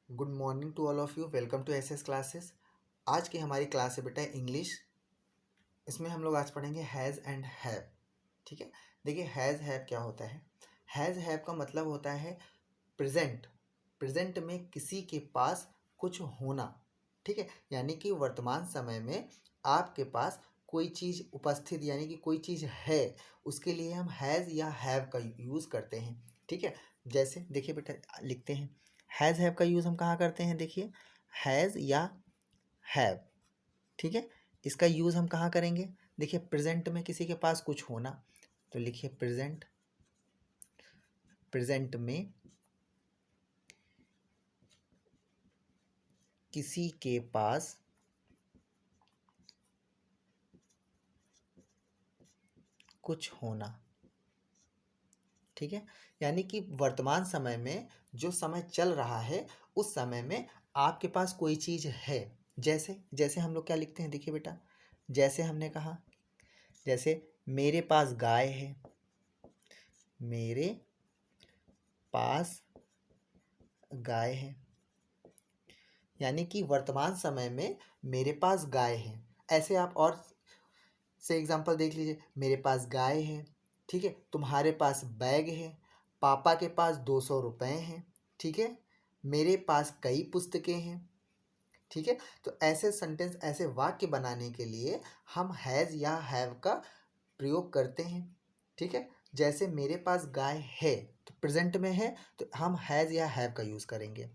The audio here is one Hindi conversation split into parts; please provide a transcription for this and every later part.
Good morning to all of you. Welcome to SS classes. आज की हमारी क्लास है बेटा इंग्लिश। इसमें हम लोग आज पढ़ेंगे हैज़ एंड हैव। ठीक है, देखिए हैज़ हैव क्या होता है। हैज़ हैव का मतलब होता है प्रेजेंट। प्रेजेंट में किसी के पास कुछ होना। ठीक है, यानी कि वर्तमान समय में आपके पास कोई चीज़ उपस्थित यानी कि कोई चीज़ है, उसके लिए हम हैज़ या हैव का यूज़ करते हैं। ठीक है, जैसे देखिए बेटा लिखते हैं हैज़ हैव का यूज़ हम कहाँ करते हैं। देखिए हैज़ या हैव, ठीक है, इसका यूज़ हम कहाँ करेंगे। देखिए प्रेजेंट में किसी के पास कुछ होना, तो लिखिए प्रेजेंट। प्रेजेंट में किसी के पास कुछ होना। ठीक है, यानी कि वर्तमान समय में जो समय चल रहा है उस समय में आपके पास कोई चीज़ है। जैसे जैसे हम लोग क्या लिखते हैं, देखिए बेटा, जैसे हमने कहा, जैसे मेरे पास गाय है। मेरे पास गाय है, यानी कि वर्तमान समय में मेरे पास गाय है। ऐसे आप और से एग्जांपल देख लीजिए, मेरे पास गाय है। ठीक है, तुम्हारे पास बैग है, पापा के पास 200 रुपये हैं। ठीक है, मेरे पास कई पुस्तकें हैं। ठीक है, तो ऐसे सेंटेंस, ऐसे वाक्य बनाने के लिए हम हैज़ या हैव का प्रयोग करते हैं। ठीक है, जैसे मेरे पास गाय है तो प्रेजेंट में है, तो हम हैज़ या हैव का यूज़ करेंगे।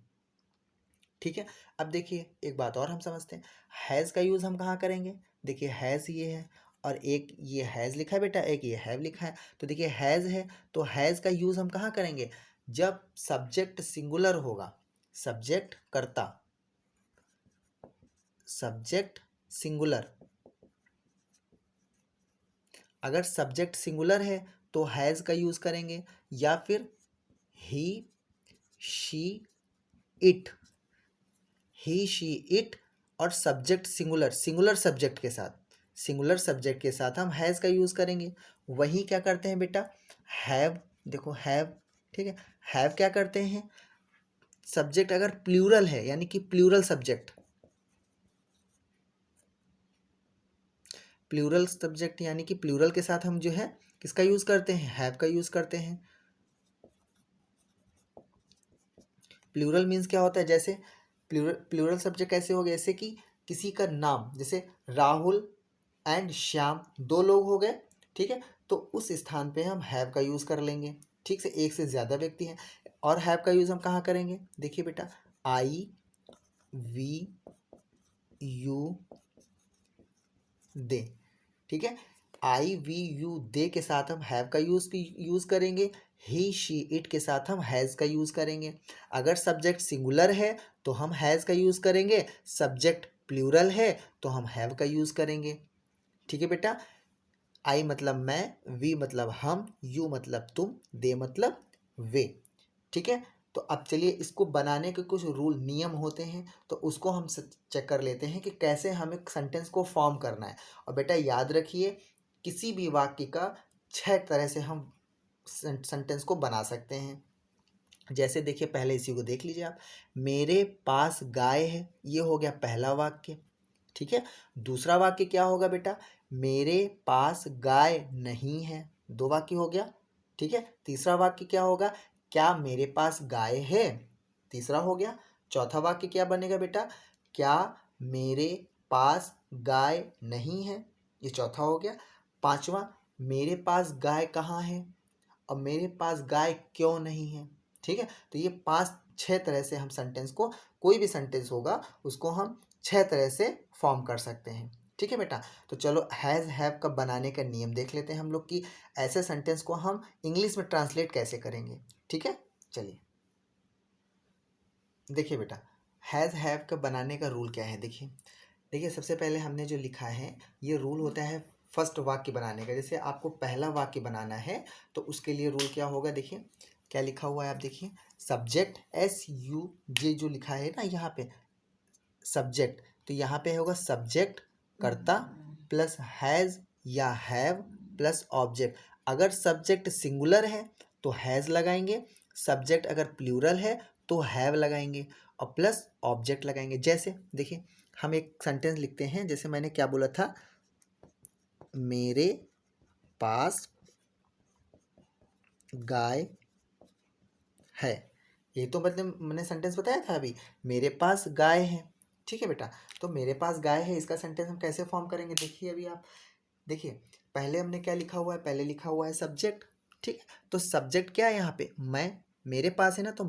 ठीक है, अब देखिए एक बात और हम समझते हैं, हैज़ का यूज़ हम कहाँ करेंगे। देखिए हैज़ ये है और एक ये हैज़ लिखा है बेटा, एक ये हैव लिखा है। तो देखिए हैज़ है तो हैज़ का यूज़ हम कहाँ करेंगे, जब सब्जेक्ट सिंगुलर होगा। सब्जेक्ट कर्ता, सब्जेक्ट सिंगुलर। अगर सब्जेक्ट सिंगुलर है तो हैज़ का यूज़ करेंगे, या फिर he she it. He she it और सब्जेक्ट सिंगुलर, सिंगुलर सब्जेक्ट के साथ, सिंगुलर सब्जेक्ट के साथ हम हैज़ का यूज़ करेंगे। वही क्या करते हैं बेटा, हैव। देखो हैव, ठीक है, हैव क्या करते हैं, सब्जेक्ट अगर प्लूरल है यानी कि प्लूरल सब्जेक्ट, प्लूरल सब्जेक्ट यानी कि प्लूरल के साथ हम जो है किसका यूज़ करते हैं, हैव का यूज़ करते हैं। प्लूरल मीन्स क्या होता है, जैसे प्लूरल सब्जेक्ट कैसे हो गए, जैसे कि किसी का नाम, जैसे राहुल एंड श्याम, दो लोग हो गए। ठीक है, तो उस स्थान पे हम हैव का यूज़ कर लेंगे। ठीक से, एक से ज़्यादा व्यक्ति हैं। और हैव का यूज़ हम कहाँ करेंगे, देखिए बेटा, आई वी यू दे। ठीक है, आई वी यू दे के साथ हम हैव का यूज़ करेंगे। ही शी इट के साथ हम हैज़ का यूज़ करेंगे। अगर सब्जेक्ट सिंगुलर है तो हम हैज़ का यूज़ करेंगे, सब्जेक्ट प्लूरल है तो हम हैव का यूज़ करेंगे। ठीक है बेटा, आई मतलब मैं, वी मतलब हम, यू मतलब तुम, दे मतलब वे। ठीक है, तो अब चलिए इसको बनाने के कुछ रूल नियम होते हैं, तो उसको हम चेक कर लेते हैं कि कैसे हमें सेंटेंस को फॉर्म करना है। और बेटा याद रखिए, किसी भी वाक्य का 6 तरह से हम सेंटेंस को बना सकते हैं। जैसे देखिए, पहले इसी को देख लीजिए आप, मेरे पास गाय है, ये हो गया पहला वाक्य। ठीक है, दूसरा वाक्य क्या होगा बेटा, मेरे पास गाय नहीं है, दो वाक्य हो गया। ठीक है, तीसरा वाक्य क्या होगा, क्या मेरे पास गाय है, तीसरा हो गया। चौथा वाक्य क्या बनेगा बेटा, क्या मेरे पास गाय नहीं है, ये चौथा हो गया। पांचवा, मेरे पास गाय कहाँ है और मेरे पास गाय क्यों नहीं है। ठीक है, तो ये 5-6 तरह से हम सेंटेंस को, कोई भी सेंटेंस होगा उसको हम 6 तरह से फॉर्म कर सकते हैं। ठीक है बेटा, तो चलो हैज़ हैव का बनाने का नियम देख लेते हैं हम लोग कि ऐसे सेंटेंस को हम इंग्लिश में ट्रांसलेट कैसे करेंगे। ठीक है, चलिए देखिए बेटा, हैज़ हैव का बनाने का रूल क्या है। देखिए देखिए, सबसे पहले हमने जो लिखा है ये रूल होता है फर्स्ट वाक्य बनाने का। जैसे आपको पहला वाक्य बनाना है तो उसके लिए रूल क्या होगा, देखिए क्या लिखा हुआ है, आप देखिए, सब्जेक्ट SUJ जो लिखा है ना यहाँ पे, सब्जेक्ट, तो यहाँ पे होगा सब्जेक्ट कर्ता प्लस हैज़ या हैव प्लस ऑब्जेक्ट। अगर सब्जेक्ट सिंगुलर है तो हैज़ लगाएंगे, सब्जेक्ट अगर प्लूरल है तो हैव लगाएंगे, और प्लस ऑब्जेक्ट लगाएंगे। जैसे देखिए हम एक सेंटेंस लिखते हैं, जैसे मैंने क्या बोला था, मेरे पास गाय है। ये तो मतलब मैंने सेंटेंस बताया था अभी, मेरे पास गाय है। ठीक है बेटा, तो मेरे पास गाय है, इसका सेंटेंस हम कैसे फॉर्म करेंगे, देखिए अभी आप देखिए, पहले हमने क्या लिखा हुआ है, पहले लिखा हुआ है सब्जेक्ट। ठीक है, तो सब्जेक्ट क्या है यहाँ पे, मैं, मेरे पास है ना, तो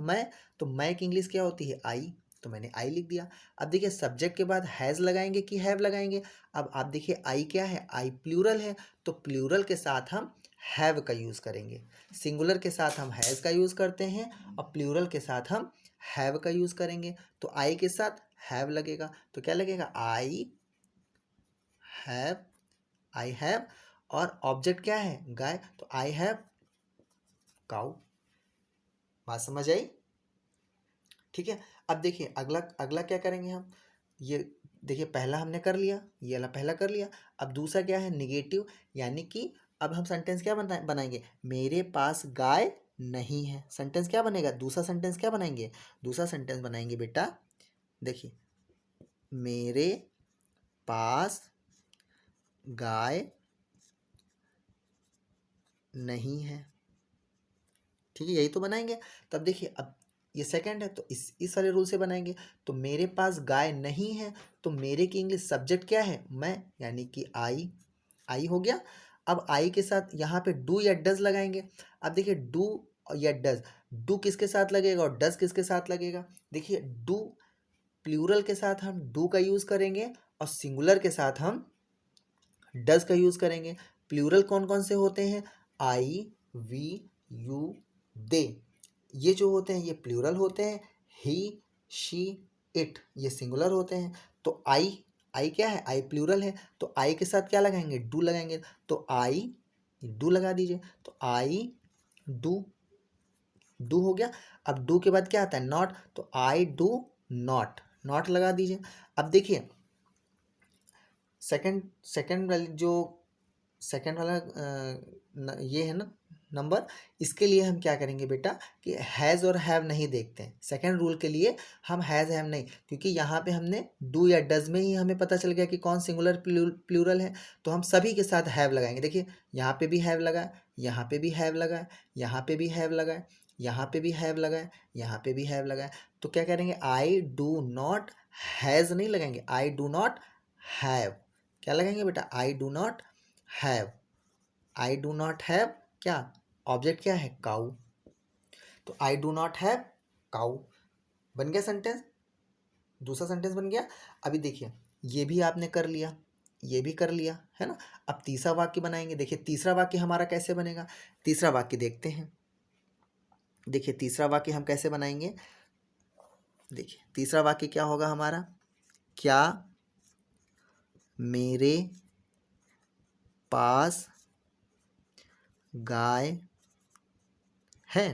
मैं की इंग्लिश क्या होती है, आई, तो मैंने आई लिख दिया। अब देखिए सब्जेक्ट के बाद हैज़ लगाएंगे कि हैव लगाएंगे। अब आप देखिए आई क्या है, आई प्लूरल है, तो प्लूरल के साथ हम हैव का यूज़ करेंगे। सिंगुलर के साथ हम हैज़ का यूज़ करते हैं और प्लूरल के साथ हम हैव का यूज़ करेंगे। तो आई के साथ हैव लगेगा, तो क्या लगेगा, हैव आई हैव, और ऑब्जेक्ट क्या है, गाय, तो आई हैव काउ। बात समझ आई। ठीक है, अब देखिए अगला अगला क्या करेंगे हम, ये देखिए पहला हमने कर लिया, ये वाला पहला कर लिया। अब दूसरा क्या है, निगेटिव, यानी कि अब हम सेंटेंस क्या बनाएंगे, मेरे पास गाय नहीं है। सेंटेंस क्या बनेगा, दूसरा सेंटेंस क्या बनाएंगे, दूसरा सेंटेंस बनाएंगे बेटा, देखिए मेरे पास गाय नहीं है। ठीक है, यही तो बनाएंगे। तो अब देखिए, अब ये सेकंड है, तो इस वाले रूल से बनाएंगे। तो मेरे पास गाय नहीं है, तो मेरे की इंग्लिश सब्जेक्ट क्या है, मैं, यानी कि आई हो गया। अब आई के साथ यहाँ पे डू या डज लगाएंगे। अब देखिए डू या डज, डू किसके साथ लगेगा और डज किसके साथ लगेगा, देखिए डू प्लूरल के साथ हम डू का यूज़ करेंगे और सिंगुलर के साथ हम डज का यूज़ करेंगे। प्लूरल कौन कौन से होते हैं, आई, वी, यू, दे, ये जो होते हैं ये प्लूरल होते हैं। ही, शी, इट, ये सिंगुलर होते हैं। तो आई क्या है, आई प्लूरल है, तो आई के साथ क्या लगाएंगे, डू लगाएंगे। तो आई डू लगा दीजिए, तो आई डू, डू हो गया। अब डू के बाद क्या आता है, नॉट, तो आई डू नॉट लगा दीजिए। अब देखिए सेकंड सेकंड वाली जो सेकंड वाला ये है ना नंबर, इसके लिए हम क्या करेंगे बेटा, कि हैज़ और हैव नहीं देखते हैं। सेकंड रूल के लिए हम हैज़ हैव नहीं, क्योंकि यहाँ पे हमने डू या डज में ही हमें पता चल गया कि कौन सिंगुलर प्लूरल है, तो हम सभी के साथ हैव लगाएंगे। देखिए यहाँ पे भी हैव लगा, यहाँ पे भी हैव लगा, यहाँ पे भी हैव लगा, यहाँ पे भी हैव लगा, यहाँ पे भी हैव लगा। तो क्या करेंगे, आई डू नॉट हैज़ नहीं लगाएंगे, आई डू नॉट हैव, क्या लगाएंगे बेटा, I do not have. I do not have क्या, ऑब्जेक्ट क्या है, काऊ, तो आई डू नॉट हैव काऊ, बन गया सेंटेंस, दूसरा सेंटेंस बन गया। अभी देखिए ये भी आपने कर लिया, ये भी कर लिया है ना। अब तीसरा वाक्य बनाएंगे। देखिए तीसरा वाक्य हमारा कैसे बनेगा, तीसरा वाक्य देखते हैं। देखिए तीसरा वाक्य हम कैसे बनाएंगे, देखिए तीसरा वाक्य क्या होगा हमारा, क्या मेरे पास गाय है।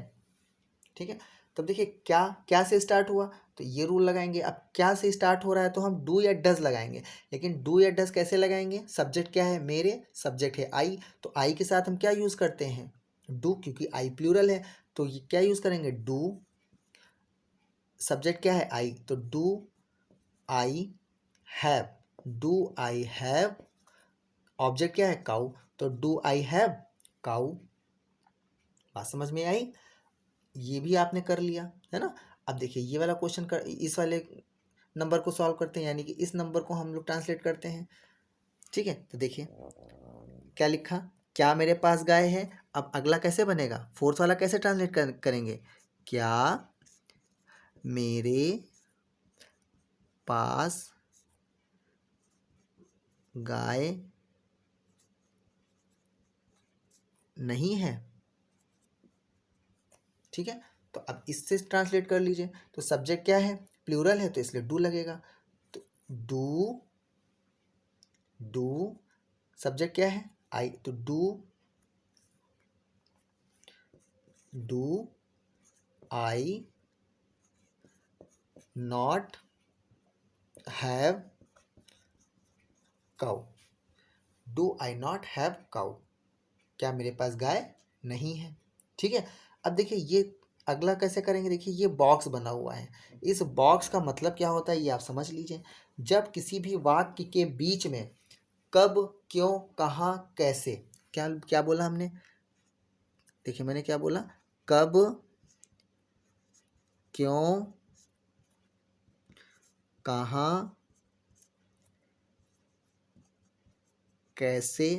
ठीक है, तब देखिए क्या क्या से स्टार्ट हुआ, तो ये रूल लगाएंगे। अब क्या से स्टार्ट हो रहा है तो हम डू या डज लगाएंगे, लेकिन डू या डज कैसे लगाएंगे, सब्जेक्ट क्या है, मेरे, सब्जेक्ट है आई, तो आई के साथ हम क्या यूज़ करते हैं, डू, क्योंकि आई प्लूरल है, तो ये क्या यूज़ करेंगे, डू, सब्जेक्ट क्या है आई, तो do I have, do I have, object क्या है काऊ, तो डू आई हैव काऊ। बात समझ में आई, ये भी आपने कर लिया है ना। अब देखिए ये वाला क्वेश्चन कर, इस वाले नंबर को सॉल्व करते हैं, यानी कि इस नंबर को हम लोग ट्रांसलेट करते हैं। ठीक है, तो देखिए क्या लिखा, क्या मेरे पास गाय है। अब अगला कैसे बनेगा, फोर्थ वाला कैसे ट्रांसलेट करेंगे, क्या मेरे पास गाय नहीं है। ठीक है, तो अब इससे ट्रांसलेट कर लीजिए। तो सब्जेक्ट क्या है, प्लूरल है, तो इसलिए डू लगेगा, तो डू सब्जेक्ट क्या है आई, तो do I not have cow, do I not have cow, क्या मेरे पास गाय नहीं है। ठीक है, अब देखिए ये, अगला कैसे करेंगे, देखिए ये बॉक्स बना हुआ है, इस बॉक्स का मतलब क्या होता है ये आप समझ लीजिए। जब किसी भी वाक्य के बीच में कब, क्यों, कहाँ, कैसे, क्या क्या बोला हमने, देखिए मैंने क्या बोला, कब, क्यों, कहाँ, कैसे,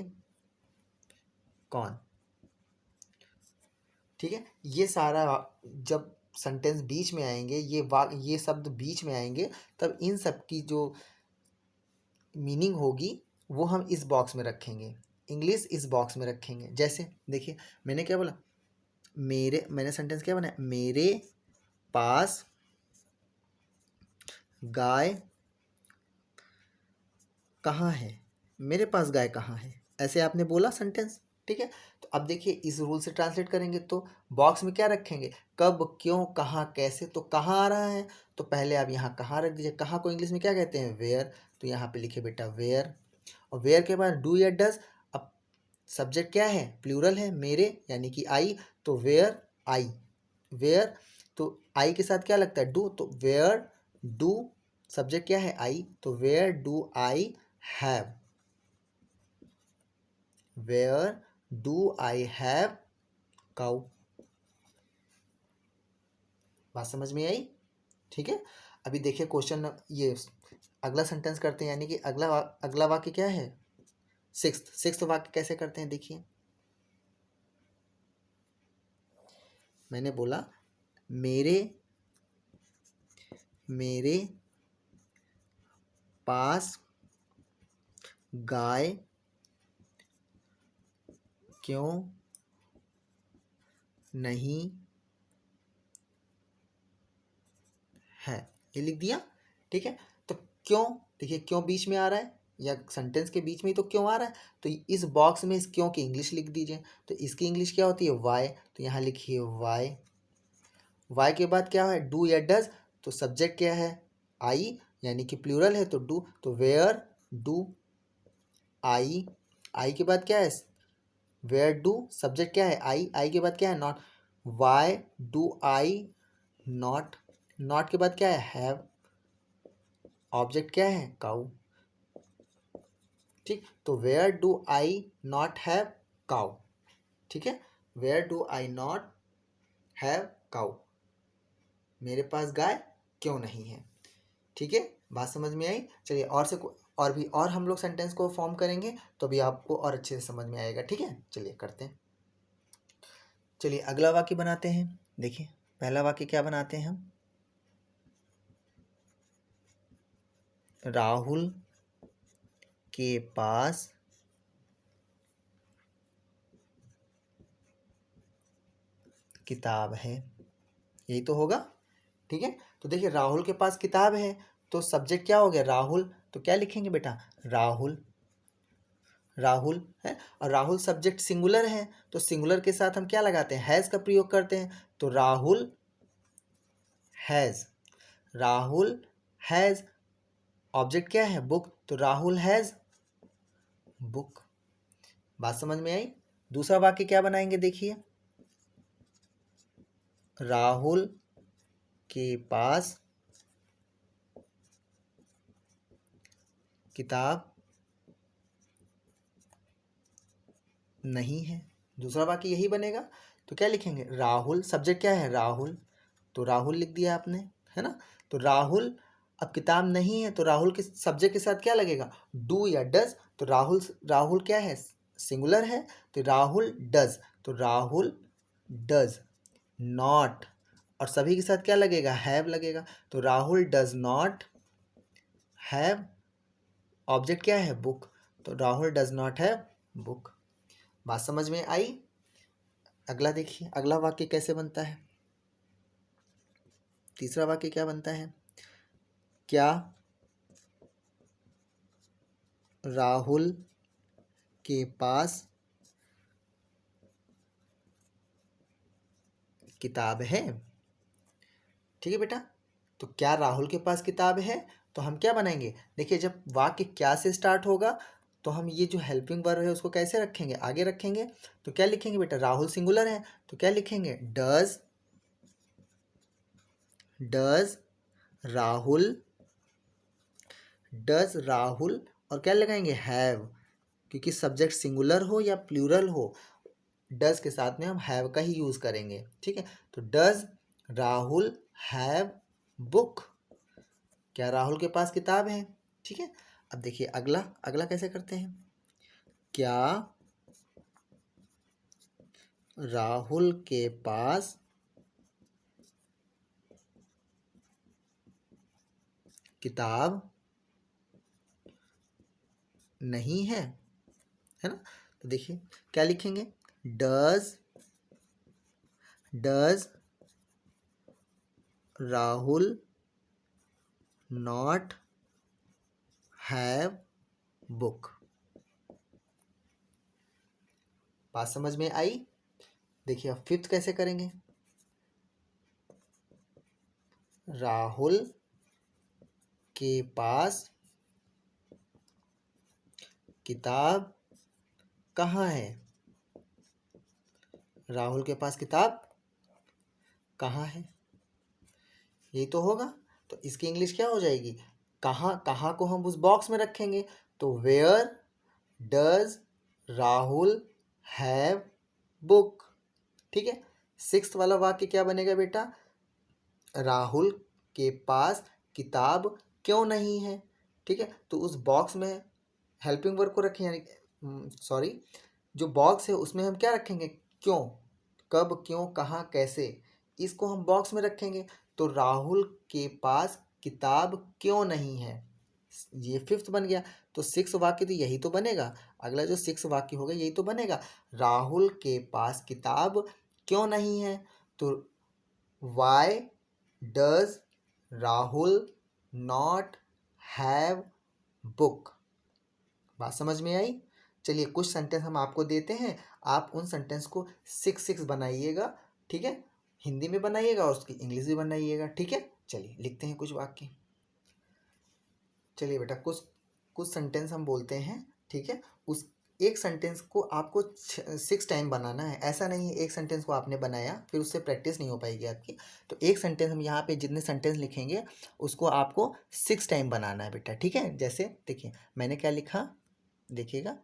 कौन। ठीक है, ये सारा जब सेंटेंस बीच में आएंगे, ये शब्द बीच में आएंगे, तब इन सब की जो मीनिंग होगी वो हम इस बॉक्स में रखेंगे, इंग्लिश इस बॉक्स में रखेंगे। जैसे देखिए मैंने क्या बोला, मैंने सेंटेंस क्या बनाया, मेरे पास गाय कहाँ है, मेरे पास गाय कहाँ है, ऐसे आपने बोला सेंटेंस। ठीक है, तो अब देखिए इस रूल से ट्रांसलेट करेंगे तो बॉक्स में क्या रखेंगे, कब, क्यों, कहाँ, कैसे। तो कहाँ आ रहा है, तो पहले आप यहाँ कहाँ रख दीजिए, कहाँ को इंग्लिश में क्या कहते हैं, वेयर, तो यहाँ पे लिखे बेटा वेयर। और वेयर के बाद डू या डज। अब सब्जेक्ट क्या है, प्लूरल है, मेरे यानी कि आई, तो वेयर आई, वेयर, तो आई के साथ क्या लगता है, डू, तो वेयर डू, सब्जेक्ट क्या है आई, तो where do I have, where do I have cow. बात समझ में आई। ठीक है, अभी देखिए क्वेश्चन, ये अगला सेंटेंस करते हैं, यानी कि अगला वाक्य क्या है, सिक्स्थ वाक्य कैसे करते हैं, देखिए मैंने बोला मेरे मेरे पास गाय क्यों नहीं है, ये लिख दिया। ठीक है, तो क्यों, देखिए क्यों बीच में आ रहा है, या सेंटेंस के बीच में ही तो क्यों आ रहा है, तो इस बॉक्स में इस क्यों की इंग्लिश लिख दीजिए। तो इसकी इंग्लिश क्या होती है, वाई, तो यहाँ लिखिए वाई। वाई के बाद क्या है, डू या डज, तो सब्जेक्ट क्या है आई, यानी कि प्लूरल है तो डू, तो वेयर डू आई, आई के बाद क्या है, वेयर डू, सब्जेक्ट क्या है आई के बाद क्या है not, why do I not, not के बाद क्या है हैव, ऑब्जेक्ट क्या है काउ। ठीक, तो where do I not have cow. ठीक है, where do I not have cow, मेरे पास गाय क्यों नहीं है। ठीक है, बात समझ में आई। चलिए और हम लोग सेंटेंस को फॉर्म करेंगे तो भी आपको और अच्छे से समझ में आएगा। ठीक है, चलिए करते हैं। चलिए अगला वाक्य बनाते हैं। देखिए पहला वाक्य क्या बनाते हैं हम, राहुल के पास किताब है, यही तो होगा। ठीक है, तो देखिए राहुल के पास किताब है, तो सब्जेक्ट क्या हो गया राहुल, तो क्या लिखेंगे बेटा राहुल, राहुल है, और राहुल सब्जेक्ट सिंगुलर है, तो सिंगुलर के साथ हम क्या लगाते हैं, हैज़ का प्रयोग करते हैं, तो Rahul has, Rahul has, object क्या है बुक, तो राहुल हैज़ बुक। बात समझ में आई। दूसरा वाक्य क्या बनाएंगे, देखिए राहुल के पास किताब नहीं है, दूसरा वाक्य यही बनेगा। तो क्या लिखेंगे, राहुल, सब्जेक्ट क्या है राहुल, तो राहुल लिख दिया आपने, है ना। तो राहुल, अब किताब नहीं है तो राहुल के सब्जेक्ट के साथ क्या लगेगा, डू या डज, तो राहुल, राहुल क्या है सिंगुलर है, तो राहुल डज, तो राहुल डज नॉट, और सभी के साथ क्या लगेगा हैव लगेगा, तो Rahul does not have, object क्या है बुक, तो Rahul does not have book. बात समझ में आई। अगला देखिए, अगला वाक्य कैसे बनता है, तीसरा वाक्य क्या बनता है, क्या राहुल के पास किताब है। ठीक है बेटा, तो क्या राहुल के पास किताब है, तो हम क्या बनाएंगे, देखिए जब वाक्य क्या से स्टार्ट होगा तो हम ये जो हेल्पिंग वर्ब है उसको कैसे रखेंगे, आगे रखेंगे। तो क्या लिखेंगे बेटा, राहुल सिंगुलर है तो क्या लिखेंगे, does does Rahul, does Rahul, और क्या लगाएंगे, हैव, क्योंकि सब्जेक्ट सिंगुलर हो या प्लूरल हो, डज के साथ में हम हैव का ही यूज करेंगे। ठीक है, तो डज राहुल हैव बुक, क्या राहुल के पास किताब है। ठीक है, अब देखिए अगला, अगला कैसे करते हैं, क्या राहुल के पास किताब नहीं है ना। तो देखिए क्या लिखेंगे, does, does Rahul not have book. बात समझ में आई। देखिए अब फिफ्थ कैसे करेंगे, राहुल के पास किताब कहाँ है, राहुल के पास किताब कहाँ है, यही तो होगा। तो इसकी इंग्लिश क्या हो जाएगी, कहाँ, कहाँ को हम उस बॉक्स में रखेंगे, तो where does Rahul have book. ठीक है, सिक्स्थ वाला वाक्य क्या बनेगा बेटा, राहुल के पास किताब क्यों नहीं है। ठीक है, तो उस बॉक्स में हेल्पिंग वर्ब को रखें, यानी सॉरी, जो बॉक्स है उसमें हम क्या रखेंगे, क्यों, कब, क्यों, कहाँ, कैसे, इसको हम बॉक्स में रखेंगे। तो राहुल के पास किताब क्यों नहीं है, ये फिफ्थ बन गया। तो सिक्स वाक्य तो यही तो बनेगा, अगला जो सिक्स वाक्य होगा यही तो बनेगा, राहुल के पास किताब क्यों नहीं है। तो why does Rahul not have book. बात समझ में आई। चलिए कुछ सेंटेंस हम आपको देते हैं, आप उन सेंटेंस को सिक्स सिक्स बनाइएगा। ठीक है, हिंदी में बनाइएगा और उसकी इंग्लिश भी बनाइएगा। ठीक है, चलिए लिखते हैं कुछ वाक्य। चलिए बेटा कुछ कुछ सेंटेंस हम बोलते हैं। ठीक है, उस एक सेंटेंस को आपको सिक्स टाइम बनाना है, ऐसा नहीं है एक सेंटेंस को आपने बनाया फिर उससे प्रैक्टिस नहीं हो पाएगी आपकी। तो एक सेंटेंस हम यहाँ पे जितने सेंटेंस लिखेंगे उसको आपको सिक्स टाइम बनाना है बेटा। ठीक है, जैसे देखिए मैंने क्या लिखा, देखिएगा,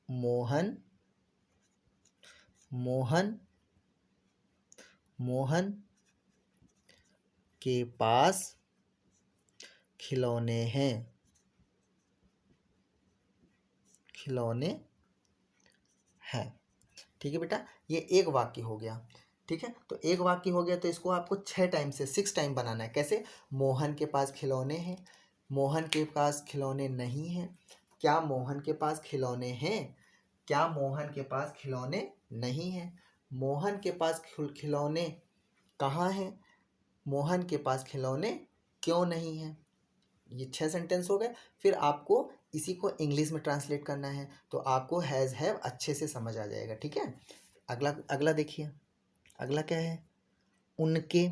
मोहन, मोहन, मोहन के पास खिलौने हैं, खिलौने हैं। ठीक है बेटा, ये एक वाक्य हो गया। ठीक है, तो एक वाक्य हो गया तो इसको आपको छः टाइम से सिक्स टाइम बनाना है। कैसे, मोहन के पास खिलौने हैं, मोहन के पास खिलौने नहीं हैं, क्या मोहन के पास खिलौने हैं, क्या मोहन के पास खिलौने नहीं हैं, मोहन के पास खिलौने कहाँ हैं, मोहन के पास खिलौने क्यों नहीं हैं। ये छह सेंटेंस हो गए। फिर आपको इसी को इंग्लिश में ट्रांसलेट करना है, तो आपको हैज़ हैव अच्छे से समझ आ जाएगा। ठीक है, अगला, अगला देखिए, अगला क्या है, उनके,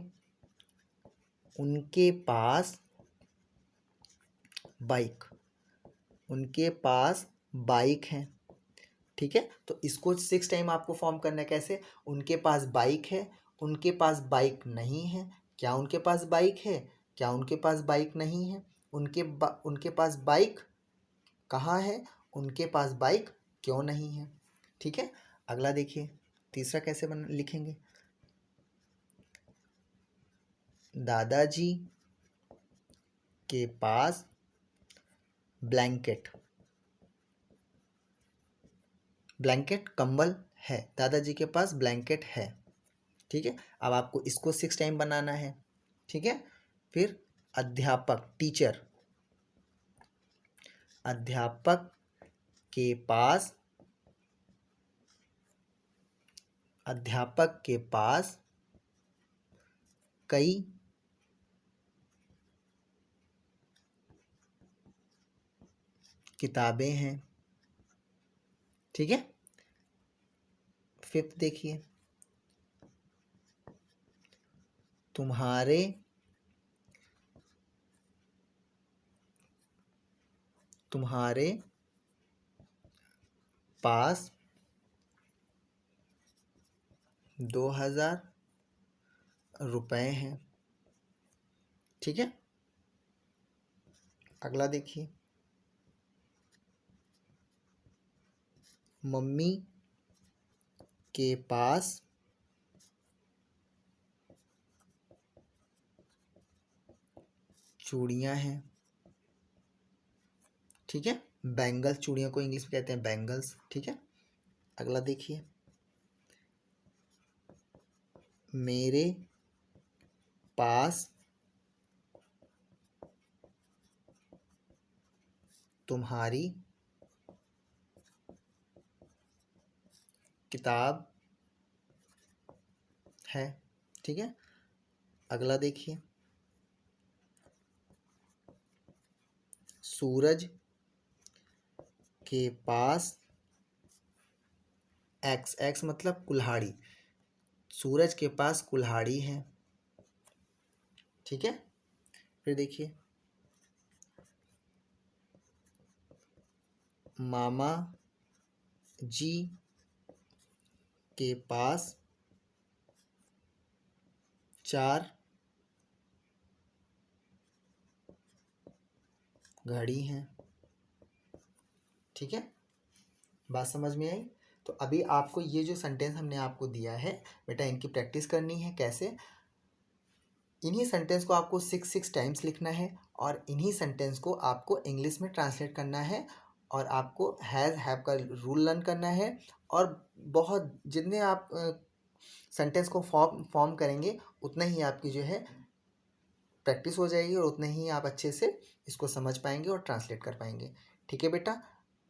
उनके पास बाइक, उनके पास बाइक है। ठीक है, तो इसको सिक्स टाइम आपको फॉर्म करना है। कैसे, उनके पास बाइक है, उनके पास बाइक नहीं है, क्या उनके पास बाइक है, क्या उनके पास बाइक नहीं है, उनके पास बाइक कहाँ है, उनके पास बाइक क्यों नहीं है। ठीक है, अगला देखिए, तीसरा कैसे लिखेंगे, दादाजी के पास ब्लैंकेट, ब्लैंकेट कंबल है, दादाजी के पास ब्लैंकेट है। ठीक है, अब आपको इसको सिक्स टाइम बनाना है। ठीक है, फिर अध्यापक, टीचर, अध्यापक के पास, अध्यापक के पास कई किताबें हैं। ठीक है, फिफ्थ देखिए, तुम्हारे तुम्हारे पास 2000 रुपए हैं। ठीक है, अगला देखिए, मम्मी के पास चूड़ियां हैं। ठीक है, बैंगल्स, चूड़ियों को इंग्लिश में कहते हैं बैंगल्स। ठीक है, अगला देखिए, मेरे पास तुम्हारी किताब है। ठीक है, अगला देखिए, सूरज के पास एक्स, एक्स मतलब कुल्हाड़ी, सूरज के पास कुल्हाड़ी है। ठीक है, फिर देखिए, मामा जी के पास 4 घड़ी हैं। ठीक है, बात समझ में आई? तो अभी आपको ये जो सेंटेंस हमने आपको दिया है बेटा, इनकी प्रैक्टिस करनी है। कैसे? इन्हीं सेंटेंस को आपको 6 टाइम्स लिखना है और इन्हीं सेंटेंस को आपको इंग्लिश में ट्रांसलेट करना है और आपको हैज़ हैव का रूल लर्न करना है। और बहुत जितने आप सेंटेंस को फॉर्म करेंगे उतना ही आपकी जो है प्रैक्टिस हो जाएगी और उतने ही आप अच्छे से इसको समझ पाएंगे और ट्रांसलेट कर पाएंगे। ठीक है बेटा,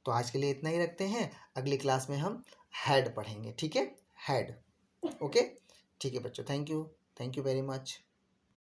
तो आज के लिए इतना ही रखते हैं। अगली क्लास में हम हैड पढ़ेंगे। ठीक है, हैड। ओके, ठीक है बच्चों, थैंक यू वेरी मच।